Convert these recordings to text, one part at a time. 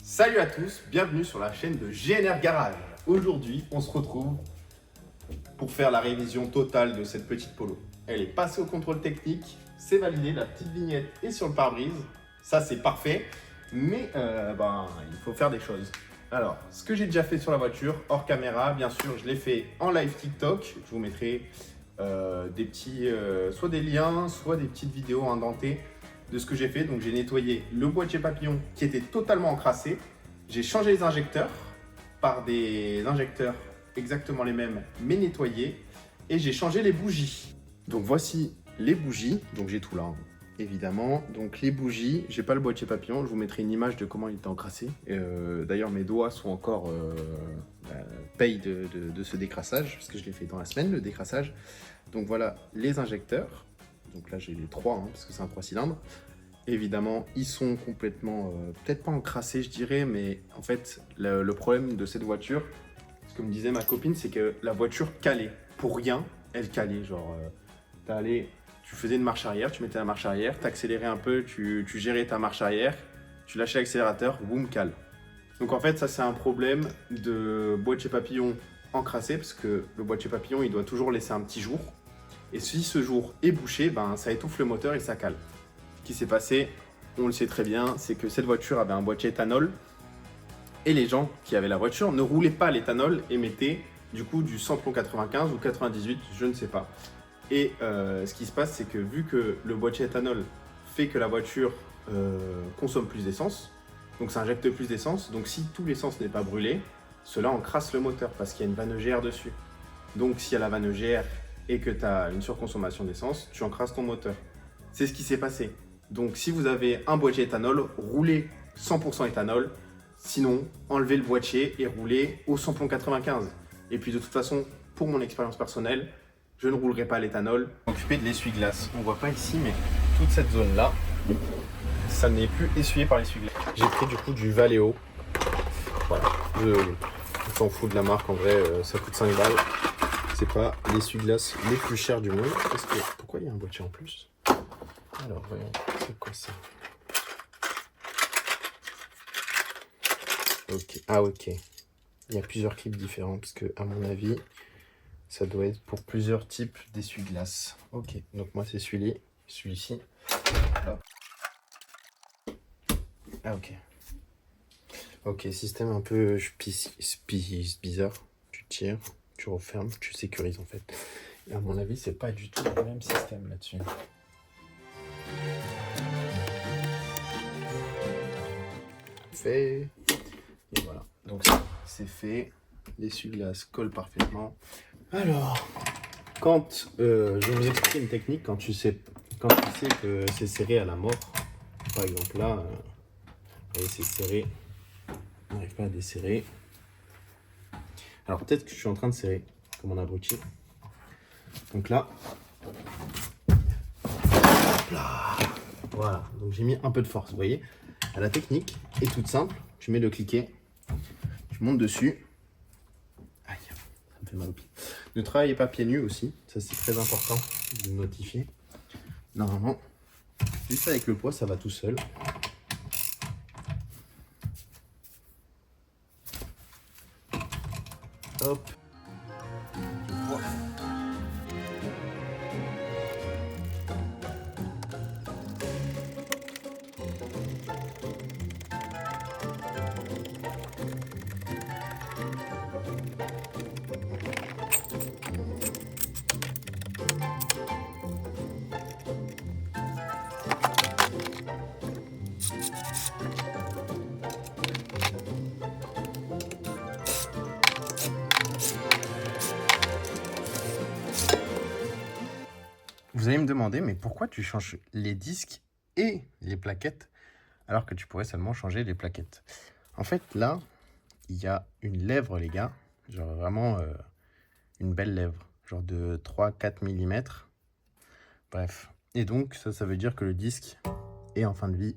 Salut à tous, bienvenue sur la chaîne de GNR Garage. Aujourd'hui, on se retrouve pour faire la révision totale de cette petite Polo. Elle est passée au contrôle technique, c'est validé, la petite vignette est sur le pare-brise. Ça, c'est parfait, mais il faut faire des choses. Alors, ce que j'ai déjà fait sur la voiture, hors caméra, bien sûr, je l'ai fait en live TikTok. Je vous mettrai des petits, soit des liens, soit des petites vidéos indentées de ce que j'ai fait. Donc j'ai nettoyé le boîtier papillon qui était totalement encrassé. J'ai changé les injecteurs par des injecteurs exactement les mêmes mais nettoyés. Et j'ai changé les bougies. Donc voici les bougies. Donc j'ai tout là, hein, évidemment. Donc les bougies, j'ai pas le boîtier papillon. Je vous mettrai une image de comment il était encrassé. D'ailleurs mes doigts sont encore payent de ce décrassage parce que je l'ai fait dans la semaine le décrassage. Donc voilà les injecteurs. Donc là j'ai les trois hein, parce que c'est un 3 cylindres. Évidemment, ils sont complètement, peut-être pas encrassés je dirais, mais en fait le problème de cette voiture, ce que me disait ma copine, c'est que la voiture calait. Pour rien, elle calait. Genre, tu faisais une marche arrière, tu mettais la marche arrière, tu accélérais un peu, tu gérais ta marche arrière, tu lâchais l'accélérateur, boum, cale. Donc en fait ça c'est un problème de boîtier papillon encrassé parce que le boîtier papillon il doit toujours laisser un petit jour. Et si ce jour est bouché, ça étouffe le moteur et ça cale. Ce qui s'est passé, on le sait très bien, c'est que cette voiture avait un boîtier éthanol et les gens qui avaient la voiture ne roulaient pas l'éthanol et mettaient du coup du samplon 95 ou 98, je ne sais pas. Et ce qui se passe, c'est que vu que le boîtier éthanol fait que la voiture consomme plus d'essence, donc ça injecte plus d'essence, donc si tout l'essence n'est pas brûlé, cela encrasse le moteur parce qu'il y a une vanne EGR dessus. Donc s'il y a la vanne EGR et que tu as une surconsommation d'essence, tu encrasses ton moteur. C'est ce qui s'est passé. Donc si vous avez un boîtier éthanol, roulez 100% éthanol. Sinon, enlevez le boîtier et roulez au samplon 95. Et puis de toute façon, pour mon expérience personnelle, je ne roulerai pas à l'éthanol. Occupé de l'essuie-glace. On ne voit pas ici, mais toute cette zone-là, ça n'est plus essuyé par l'essuie-glace. J'ai pris du coup du Valeo. Voilà. Je m'en fous de la marque, en vrai, ça coûte 5 balles. C'est pas l'essuie-glace les plus chers du monde. Pourquoi il y a un boîtier en plus? Alors, voyons, c'est quoi ça? Ok, ah ok. Il y a plusieurs clips différents parce que, à mon avis, ça doit être pour plusieurs types d'essuie-glace. Ok, donc moi c'est celui-ci. Ah ok. Ok, système un peu bizarre. Tu tires, tu refermes, tu sécurises en fait. Et à mon avis, c'est pas du tout le même système là-dessus. Fait. Et voilà. Donc c'est fait. L'essuie-glace colle parfaitement. Alors, quand je vais vous expliquer une technique quand tu sais que c'est serré à la mort. Par exemple là, voyez, c'est serré. On n'arrive pas à desserrer. Alors peut-être que je suis en train de serrer comme un abruti. Donc là, hop là, voilà. Donc j'ai mis un peu de force. Vous voyez, la technique est toute simple. Tu mets le cliquet, tu montes dessus. Aïe, ça me fait mal au pied. Ne travaillez pas pieds nus aussi. Ça c'est très important de notifier. Normalement, juste avec le poids, ça va tout seul. Hop. Vous allez me demander, mais pourquoi tu changes les disques et les plaquettes alors que tu pourrais seulement changer les plaquettes? En fait, là, il y a une lèvre, les gars. Genre vraiment une belle lèvre. Genre de 3-4 mm. Bref. Et donc, ça veut dire que le disque est en fin de vie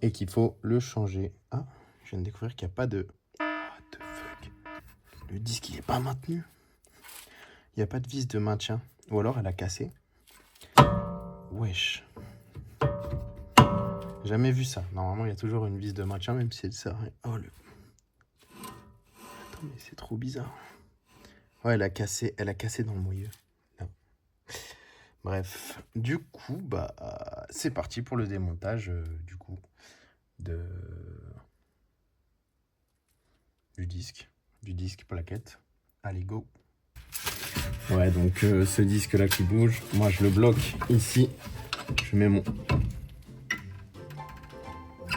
et qu'il faut le changer. Ah, je viens de découvrir qu'il n'y a pas de... What the fuck? Le disque, il n'est pas maintenu. Il n'y a pas de vis de maintien. Ou alors, elle a cassé. Wesh. jamais vu ça. Normalement, il y a toujours une vis de maintien, même si c'est ça. Oh, Attends, mais c'est trop bizarre. Ouais, elle a cassé dans le moyeu. Non. Bref, du coup, bah, c'est parti pour le démontage, du coup, du disque plaquette. Allez, go. Ouais, donc ce disque-là qui bouge, moi je le bloque ici. Je mets mon...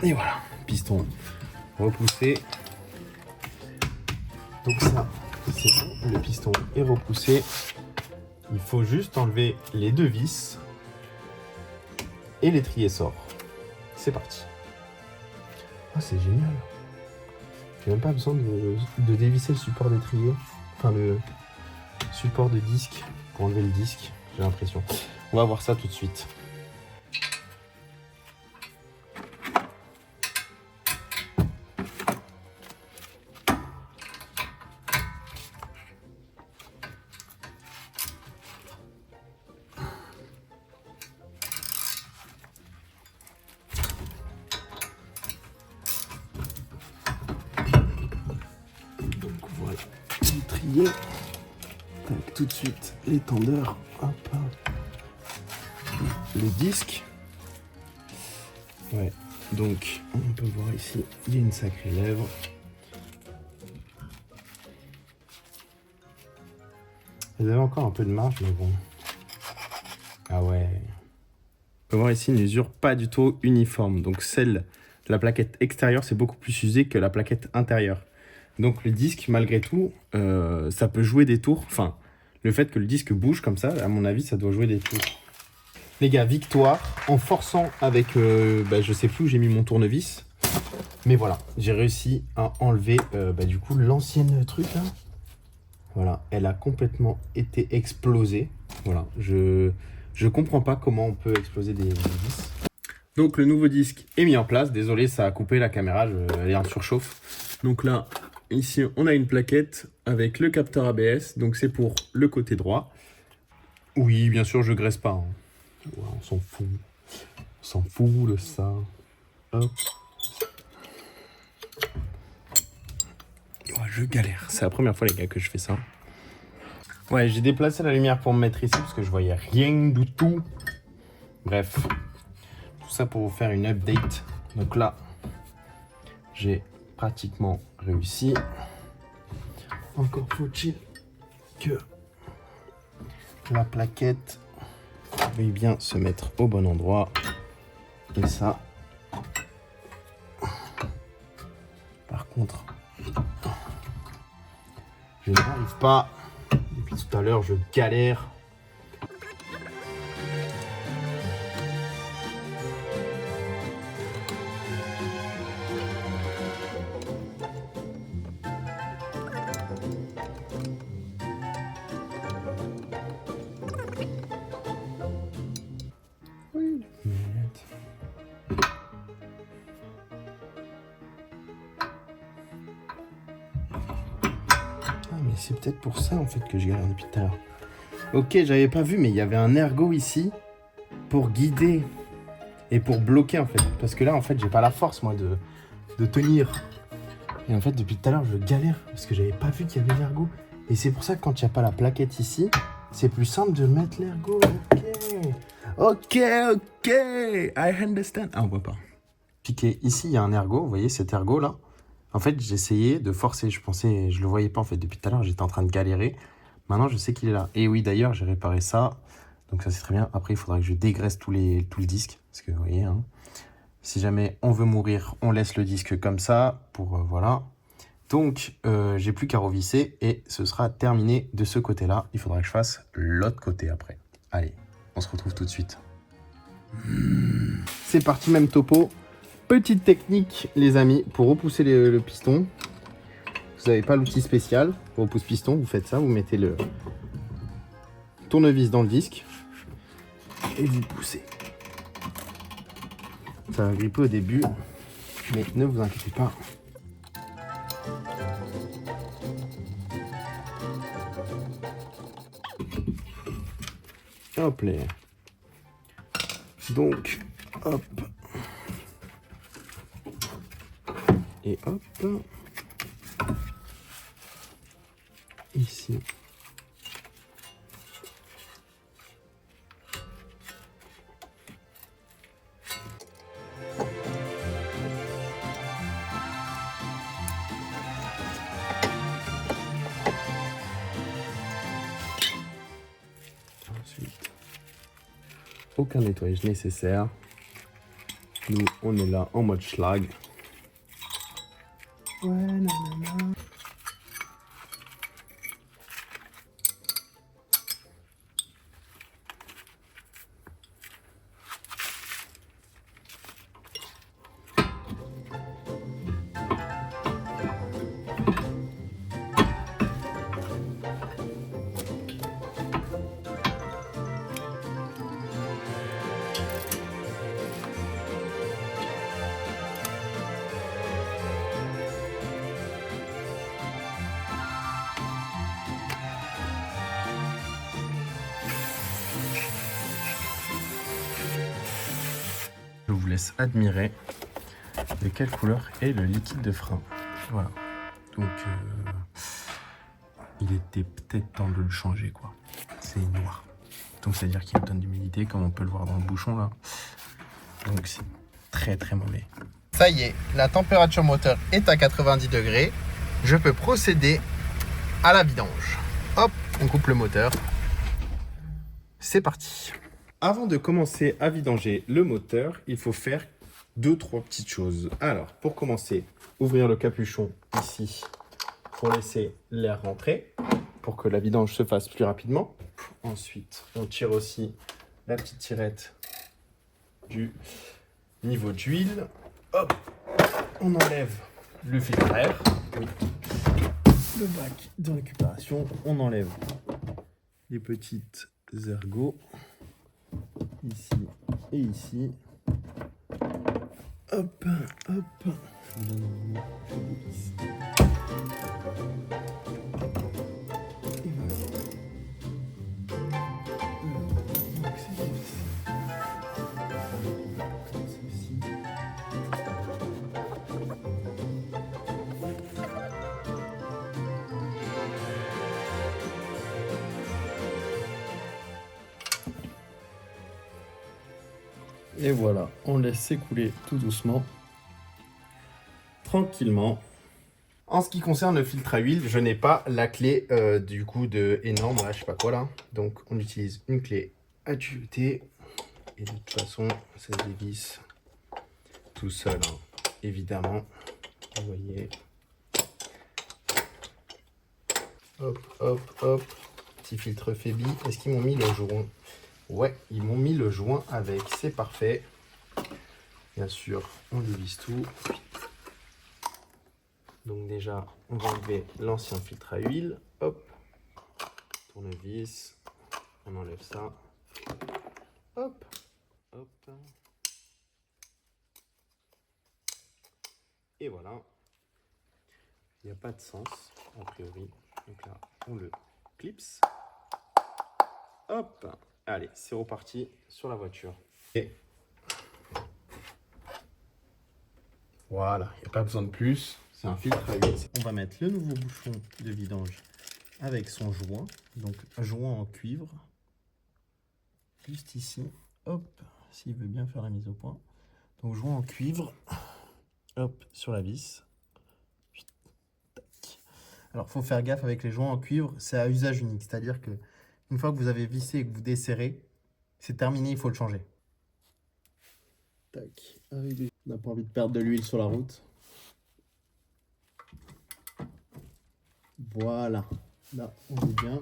Et voilà, piston repoussé. Donc ça, c'est bon, le piston est repoussé. Il faut juste enlever les deux vis et l'étrier sort. C'est parti. Ah, c'est génial. J'ai même pas besoin de dévisser le support d'étrier. Enfin, le support de disque pour enlever le disque, j'ai l'impression. On va voir ça tout de suite. Trier. Tac, tout de suite les tendeurs, hop, le disque. Ouais, donc on peut voir ici, il y a une sacrée lèvre. Vous avez encore un peu de marge, mais bon. Ah ouais. On peut voir ici une usure pas du tout uniforme. Donc celle de la plaquette extérieure, c'est beaucoup plus usé que la plaquette intérieure. Donc le disque, malgré tout, ça peut jouer des tours. Enfin, le fait que le disque bouge comme ça, à mon avis, ça doit jouer des tours. Les gars, victoire en forçant avec, je sais plus où j'ai mis mon tournevis. Mais voilà, j'ai réussi à enlever du coup l'ancienne truc là. Voilà, elle a complètement été explosée. Voilà, je comprends pas comment on peut exploser des vis. Donc le nouveau disque est mis en place. Désolé, ça a coupé la caméra, elle est en surchauffe. Donc là, ici, on a une plaquette avec le capteur ABS. Donc c'est pour le côté droit. Oui, bien sûr, je graisse pas. Hein. Ouais, on s'en fout. On s'en fout de ça. Hop. Ouais, je galère. C'est la première fois, les gars, que je fais ça. Ouais, j'ai déplacé la lumière pour me mettre ici parce que je voyais rien du tout. Bref. Tout ça pour vous faire une update. Donc là, j'ai pratiquement réussi. Encore faut-il que la plaquette veuille bien se mettre au bon endroit. Et ça, par contre, je n'arrive pas. Depuis tout à l'heure, je galère. C'est peut-être pour ça en fait que je galère depuis tout à l'heure. Ok, j'avais pas vu, mais il y avait un ergot ici pour guider et pour bloquer en fait. Parce que là en fait j'ai pas la force moi de tenir. Et en fait depuis tout à l'heure je galère parce que j'avais pas vu qu'il y avait l'ergot. Et c'est pour ça que quand il n'y a pas la plaquette ici, c'est plus simple de mettre l'ergot. Ok, I understand. Ah on voit pas. Piqué, ici il y a un ergot, vous voyez cet ergot là. En fait, j'essayais de forcer, je le voyais pas en fait depuis tout à l'heure, j'étais en train de galérer. Maintenant, je sais qu'il est là. Et oui, d'ailleurs, j'ai réparé ça. Donc ça, c'est très bien. Après, il faudra que je dégraisse tout le disque. Parce que, vous voyez, hein, si jamais on veut mourir, on laisse le disque comme ça. Voilà. Donc, j'ai plus qu'à revisser et ce sera terminé de ce côté-là. Il faudra que je fasse l'autre côté après. Allez, on se retrouve tout de suite. C'est parti, même topo. Petite technique, les amis, pour repousser le piston. Vous n'avez pas l'outil spécial, repousse piston, vous faites ça, vous mettez le tournevis dans le disque et vous poussez. Ça va gripper au début, mais ne vous inquiétez pas. Hop là. Donc, hop. Et hop. Ici. Ensuite, aucun nettoyage nécessaire. Nous, on est là en mode schlag. Ouais, nanana. Je vous laisse admirer de quelle couleur est le liquide de frein. Voilà. Donc, il était peut-être temps de le changer, quoi. C'est noir. Donc, c'est-à-dire qu'il y a une tonne d'humidité, comme on peut le voir dans le bouchon, là. Donc, c'est très, très mauvais. Ça y est, la température moteur est à 90 degrés. Je peux procéder à la vidange. Hop, on coupe le moteur. C'est parti. Avant de commencer à vidanger le moteur, il faut faire 2-3 petites choses. Alors, pour commencer, ouvrir le capuchon ici pour laisser l'air rentrer, pour que la vidange se fasse plus rapidement. Ensuite, on tire aussi la petite tirette du niveau d'huile. Hop, on enlève le filtre à air. Oui. Le bac de récupération, on enlève les petites ergots. Ici et ici. Hop, hop. Et voilà. Donc c'est ici. Comme ceci. Et voilà, on laisse s'écouler tout doucement, tranquillement. En ce qui concerne le filtre à huile, je n'ai pas la clé du coup de énorme, là, je sais pas quoi là. Donc on utilise une clé à tuyauter. Et de toute façon, ça se dévisse tout seul, hein. Évidemment. Vous voyez. Hop, hop, hop. Petit filtre Febi. Est-ce qu'ils m'ont mis le joint? Ouais, ils m'ont mis le joint avec, c'est parfait. Bien sûr, on dévisse tout. Donc déjà, on va enlever l'ancien filtre à huile. Hop, tournevis, on enlève ça. Hop, hop. Et voilà. Il n'y a pas de sens, a priori. Donc là, on le clipse. Hop. Allez, c'est reparti sur la voiture. Et voilà, il n'y a pas besoin de plus. C'est un filtre à huile. On va mettre le nouveau bouchon de vidange avec son joint. Donc, joint en cuivre. Juste ici. Hop, s'il veut bien faire la mise au point. Donc, joint en cuivre. Hop, sur la vis. Tac. Alors, il faut faire gaffe avec les joints en cuivre. C'est à usage unique. C'est-à-dire que une fois que vous avez vissé et que vous desserrez, c'est terminé, il faut le changer. Tac. On n'a pas envie de perdre de l'huile sur la route. Voilà. Là, on est bien.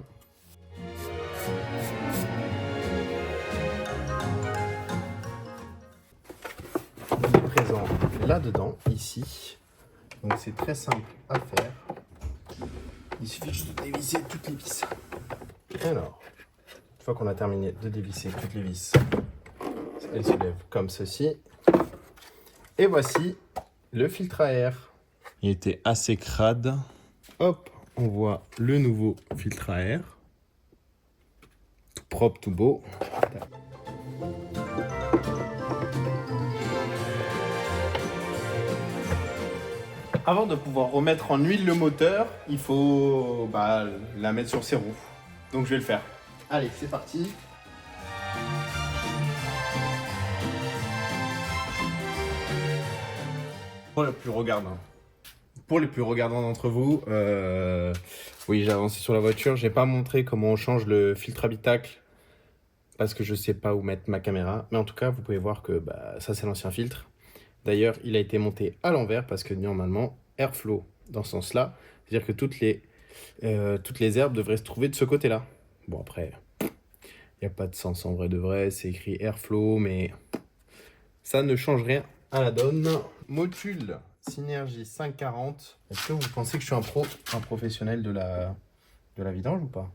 On est présent là-dedans, ici. Donc c'est très simple à faire. Il suffit juste de dévisser toutes les vis. Alors, une fois qu'on a terminé de dévisser toutes les vis, elles se lèvent comme ceci. Et voici le filtre à air. Il était assez crade. Hop, on voit le nouveau filtre à air. Tout propre, tout beau. Avant de pouvoir remettre en huile le moteur, il faut la mettre sur ses roues. Donc je vais le faire. Allez, c'est parti. Pour les plus regardants d'entre vous, oui, j'ai avancé sur la voiture. J'ai pas montré comment on change le filtre habitacle parce que je sais pas où mettre ma caméra. Mais en tout cas, vous pouvez voir que ça, c'est l'ancien filtre. D'ailleurs, il a été monté à l'envers parce que normalement, airflow dans ce sens-là, c'est-à-dire que toutes les herbes devraient se trouver de ce côté-là. Bon, après, il n'y a pas de sens en vrai de vrai. C'est écrit airflow, mais ça ne change rien à la donne. Motul Synergie 540. Est-ce que vous pensez que je suis un professionnel de la vidange ou pas?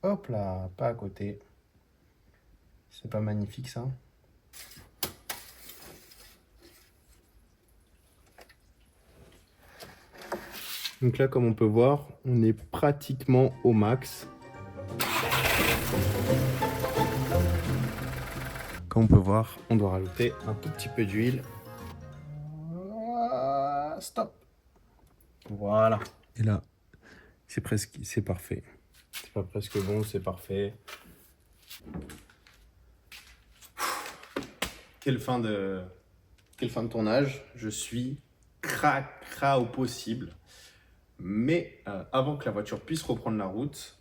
Hop là, pas à côté. C'est pas magnifique ça? Donc là, comme on peut voir, on est pratiquement au max. Comme on peut voir, on doit rajouter un tout petit peu d'huile. Stop. Voilà. Et là, c'est parfait. C'est pas presque bon, c'est parfait. Quelle fin de tournage. Je suis cracra au possible. Mais avant que la voiture puisse reprendre la route,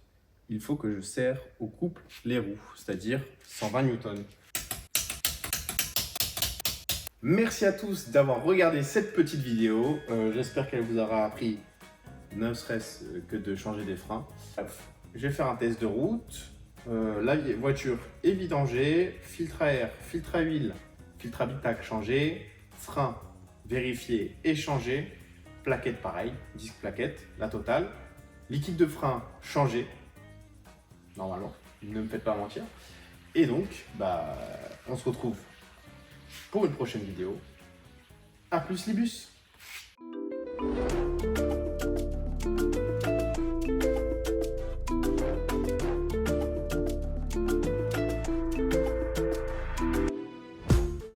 il faut que je serre au couple les roues, c'est-à-dire 120 Newton. Merci à tous d'avoir regardé cette petite vidéo. J'espère qu'elle vous aura appris, ne serait-ce que de changer des freins. Bref, je vais faire un test de route. La voiture est vidangée, filtre à air, filtre à huile, filtre habitacle changé, frein vérifié et changé, plaquette pareil, disque plaquette, la totale, liquide de frein changé, normalement, ne me faites pas mentir. Et donc, on se retrouve pour une prochaine vidéo. A plus les bus!